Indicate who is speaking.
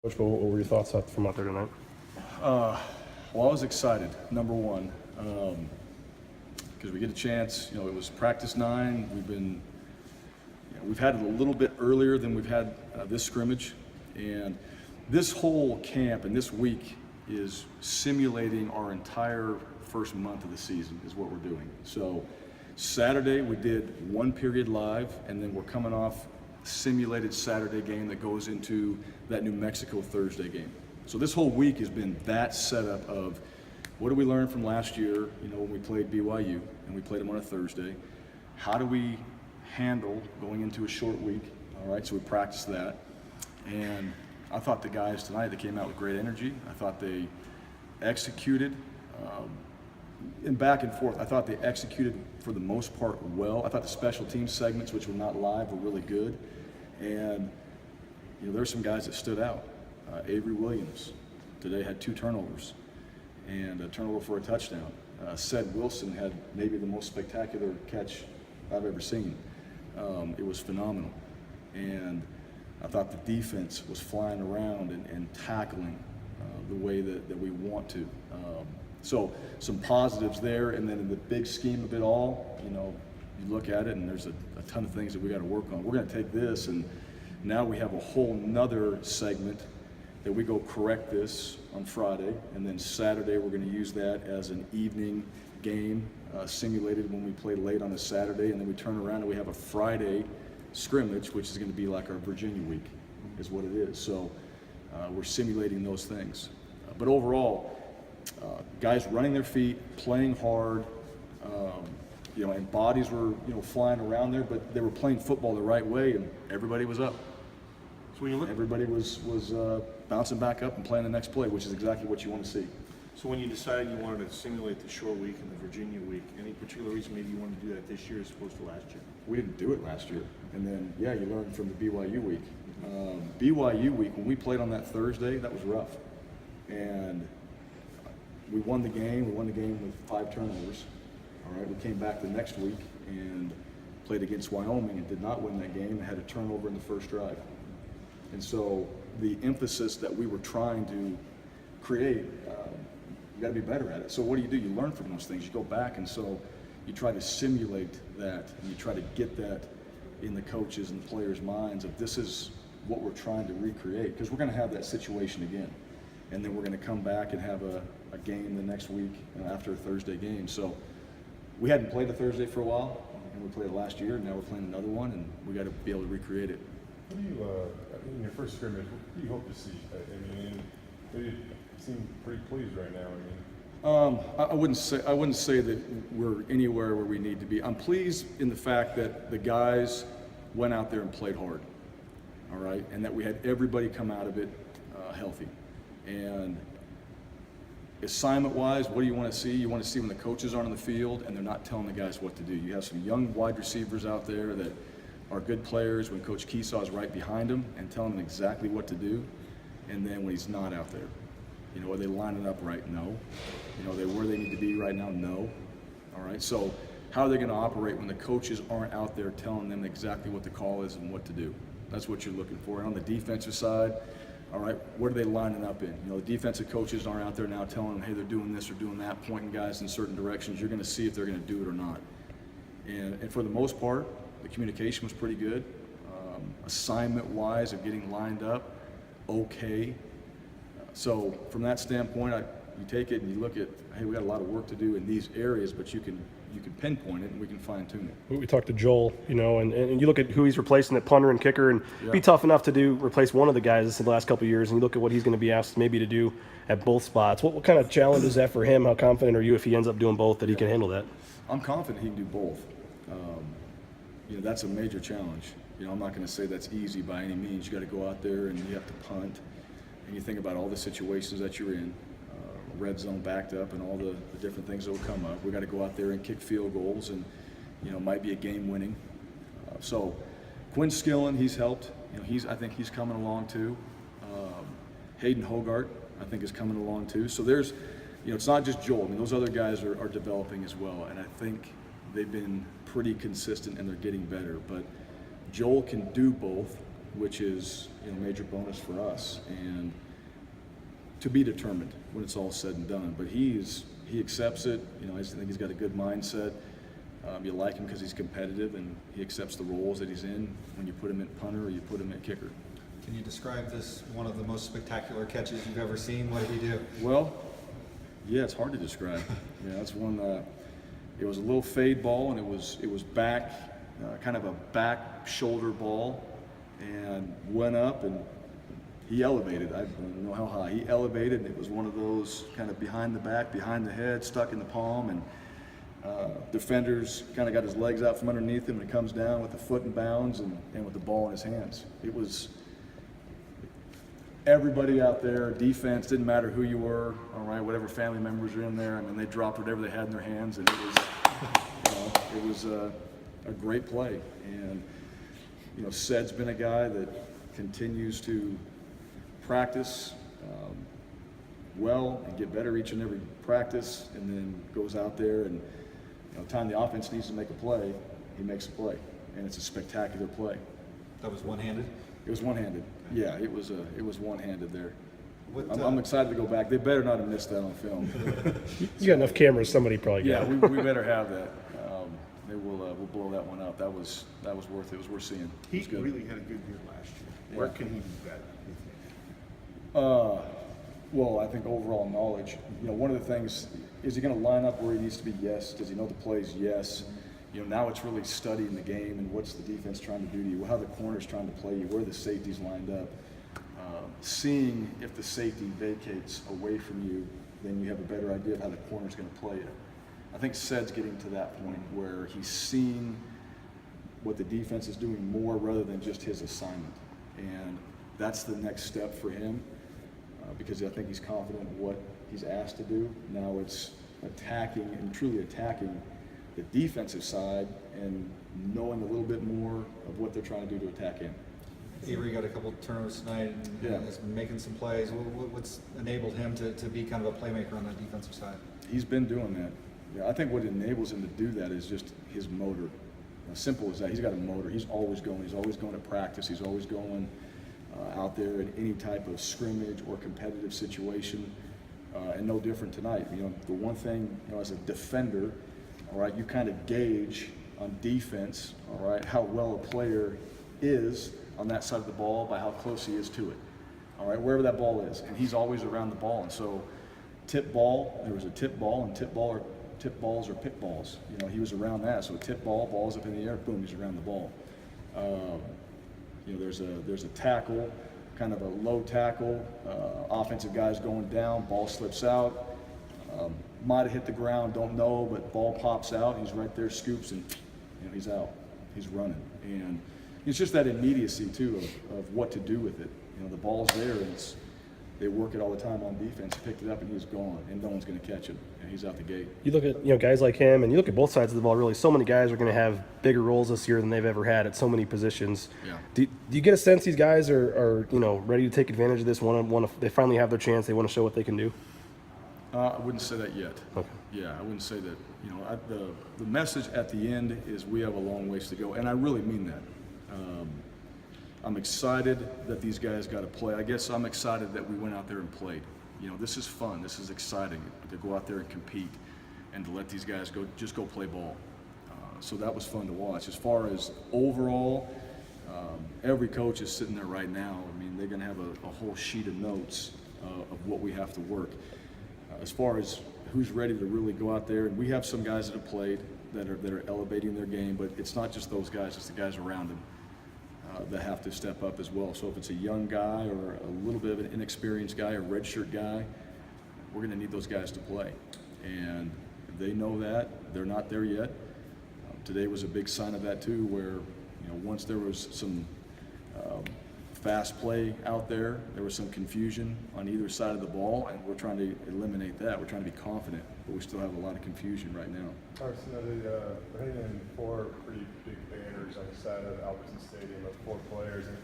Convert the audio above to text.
Speaker 1: Coach, what were your thoughts from out there tonight?
Speaker 2: Well, I was excited, number one, because we get a chance. It was practice 9. We've had it a little bit earlier than we've had this scrimmage, and this whole camp and this week is simulating our entire first month of the season is what we're doing. So Saturday we did 1 period live, and then we're coming off simulated Saturday game that goes into that New Mexico Thursday game. So this whole week has been that setup of what did we learn from last year, when we played BYU and we played them on a Thursday. How do we handle going into a short week? All right, so we practiced that. And I thought the guys tonight, they came out with great energy. I thought they executed and back and forth. I thought they executed for the most part well. I thought the special team segments, which were not live, were really good. And there were some guys that stood out. Avery Williams today had 2 turnovers and a turnover for a touchdown. Ced Wilson had maybe the most spectacular catch I've ever seen. It was phenomenal. And I thought the defense was flying around and tackling the way that we want to. So some positives there, and then in the big scheme of it all, you look at it and there's a ton of things that we got to work on. We're going to take this, and now we have a whole nother segment that we go correct this on Friday, and then Saturday we're going to use that as an evening game simulated when we play late on a Saturday, and then we turn around and we have a Friday scrimmage, which is going to be like our Virginia week, is what it is. So we're simulating those things. But overall, guys running their feet, playing hard, and bodies were flying around there, but they were playing football the right way, and everybody was up.
Speaker 3: So when you look,
Speaker 2: everybody was bouncing back up and playing the next play, which is exactly what you want to see.
Speaker 3: so when you decided you wanted to simulate the short week and the Virginia week, any particular reason maybe you wanted to do that this year as opposed to last year?
Speaker 2: We didn't do it last year, and then you learned from the BYU week. BYU week, when we played on that Thursday, that was rough, and we won the game. We won the game with 5 turnovers. All right, we came back the next week and played against Wyoming and did not win that game and had a turnover in the first drive. And so the emphasis that we were trying to create, you got to be better at it. So what do? You learn from those things. You go back, and so you try to simulate that, and you try to get that in the coaches and the players' minds of this is what we're trying to recreate, because we're going to have that situation again. And then we're going to come back and have a game the next week after a Thursday game. So we hadn't played a Thursday for a while, and we played it last year, and now we're playing another one, and we got to be able to recreate it.
Speaker 4: What do you, in your first scrimmage, what do you hope to see? You seem pretty pleased right now.
Speaker 2: I wouldn't say that we're anywhere where we need to be. I'm pleased in the fact that the guys went out there and played hard, all right, and that we had everybody come out of it healthy. And assignment-wise, what do you want to see? You want to see when the coaches aren't on the field and they're not telling the guys what to do. You have some young wide receivers out there that are good players when Coach Keesaw is right behind them and telling them exactly what to do. And then when he's not out there, are they lining up right? No. Are they where they need to be right now? No. All right. So how are they going to operate when the coaches aren't out there telling them exactly what the call is and what to do? That's what you're looking for. And on the defensive side, all right, what are they lining up in? The defensive coaches aren't out there now telling them, hey, they're doing this or doing that, pointing guys in certain directions. You're going to see if they're going to do it or not. And for the most part, the communication was pretty good. Assignment-wise of getting lined up, okay. So from that standpoint, you take it and you look at, hey, we got a lot of work to do in these areas, but you can pinpoint it and we can fine-tune it.
Speaker 1: We talked to Joel, and you look at who he's replacing at punter and kicker, and be tough enough to replace one of the guys in the last couple of years, and you look at what he's going to be asked maybe to do at both spots. What kind of challenge is that for him? How confident are you if he ends up doing both that he can handle that?
Speaker 2: I'm confident he can do both. That's a major challenge. I'm not going to say that's easy by any means. You got to go out there and you have to punt, and you think about all the situations that you're in. Red zone backed up and all the different things that will come up. We got to go out there and kick field goals, and might be a game winning. So Quinn Skillen, he's helped. I think he's coming along too. Hayden Hogart, I think, is coming along too. So there's, it's not just Joel. Those other guys are developing as well, and I think they've been pretty consistent and they're getting better. But Joel can do both, which is a major bonus for us. And to be determined when it's all said and done. But he accepts it. You know, I just think he's got a good mindset. You like him because he's competitive and he accepts the roles that he's in when you put him at punter or you put him at kicker.
Speaker 5: Can you describe this one of the most spectacular catches you've ever seen? What did he do?
Speaker 2: Well, yeah, it's hard to describe. Yeah, that's one. It was a little fade ball, and it was back, kind of a back shoulder ball, and went up, and he elevated. I don't know how high. He elevated, and it was one of those kind of behind the back, behind the head, stuck in the palm, and defenders kind of got his legs out from underneath him, and it comes down with the foot in bounds and with the ball in his hands. It was everybody out there, defense, didn't matter who you were, all right, whatever family members were in there. I mean, they dropped whatever they had in their hands, and it was a great play. And you know, Ced's been a guy that continues to practice well and get better each and every practice, and then goes out there and, you know, time the offense needs to make a play, he makes a play, and it's a spectacular play.
Speaker 5: That was one-handed?
Speaker 2: It was one-handed. Yeah, it was one-handed there.
Speaker 5: What,
Speaker 2: I'm excited to go back. They better not have missed that on film.
Speaker 1: You got enough cameras, somebody probably
Speaker 2: Yeah,
Speaker 1: got it.
Speaker 2: we better have that. We'll blow that one up. That was worth it. It was worth seeing.
Speaker 3: He
Speaker 2: It was good.
Speaker 3: really had a good year last year. Where can he do better, you think?
Speaker 2: Well, I think overall knowledge. You know, one of the things is he going to line up where he needs to be? Yes. Does he know the plays? Yes. You know, now it's really studying the game and what's the defense trying to do to you, how the corner's trying to play you, where the safety's lined up. Seeing if the safety vacates away from you, then you have a better idea of how the corner's going to play it. I think Ced's getting to that point where he's seeing what the defense is doing more rather than just his assignment. And that's the next step for him because I think he's confident in what he's asked to do. Now it's attacking and truly attacking the defensive side and knowing a little bit more of what they're trying to do to attack him.
Speaker 5: Avery got a couple turnovers tonight and
Speaker 2: Yeah.
Speaker 5: has been making some plays. What's enabled him to be kind of a playmaker on the defensive side?
Speaker 2: He's been doing that. Yeah, I think what enables him to do that is just his motor. As simple as that. He's got a motor. He's always going. He's always going to practice. He's always going out there in any type of scrimmage or competitive situation. And no different tonight. You know, the one thing, you know, as a defender, all right, you kind of gauge on defense, all right, how well a player is on that side of the ball by how close he is to it. All right, wherever that ball is. And he's always around the ball. And so tip ball, there was a tip ball, and tip balls or pick balls. You know, he was around that. So tip ball, ball's up in the air, boom, he's around the ball. You know, there's a tackle, kind of a low tackle, offensive guy's going down, ball slips out, might have hit the ground, don't know, but ball pops out, he's right there, scoops, and you know, he's out, he's running. And it's just that immediacy too of what to do with it. You know, the ball's there, and they work it all the time on defense. He picked it up and he's gone, and no one's going to catch him, and he's out the gate.
Speaker 1: You look at guys like him, and you look at both sides of the ball. Really, so many guys are going to have bigger roles this year than they've ever had at so many positions.
Speaker 2: Yeah.
Speaker 1: Do you get a sense these guys are ready to take advantage of this? They finally have their chance. They want to show what they can do.
Speaker 2: I wouldn't say that yet.
Speaker 1: Okay.
Speaker 2: Yeah, I wouldn't say that. You know, the message at the end is we have a long ways to go, and I really mean that. I'm excited that these guys got to play. I guess I'm excited that we went out there and played. You know, this is fun. This is exciting to go out there and compete and to let these guys just go play ball. So that was fun to watch. As far as overall, every coach is sitting there right now. I mean, they're going to have a whole sheet of notes of what we have to work. As far as who's ready to really go out there, and we have some guys that have played that are elevating their game, but it's not just those guys, it's the guys around them that have to step up as well. So if it's a young guy or a little bit of an inexperienced guy or redshirt guy, we're going to need those guys to play. And they know that. They're not there yet. Today was a big sign of that too, where once there was some fast play out there, there was some confusion on either side of the ball, and we're trying to eliminate that. We're trying to be confident, but we still have a lot of confusion right now.
Speaker 4: Harsin, they're hanging 4 pretty big banners on the side of Albertson Stadium of 4 players. And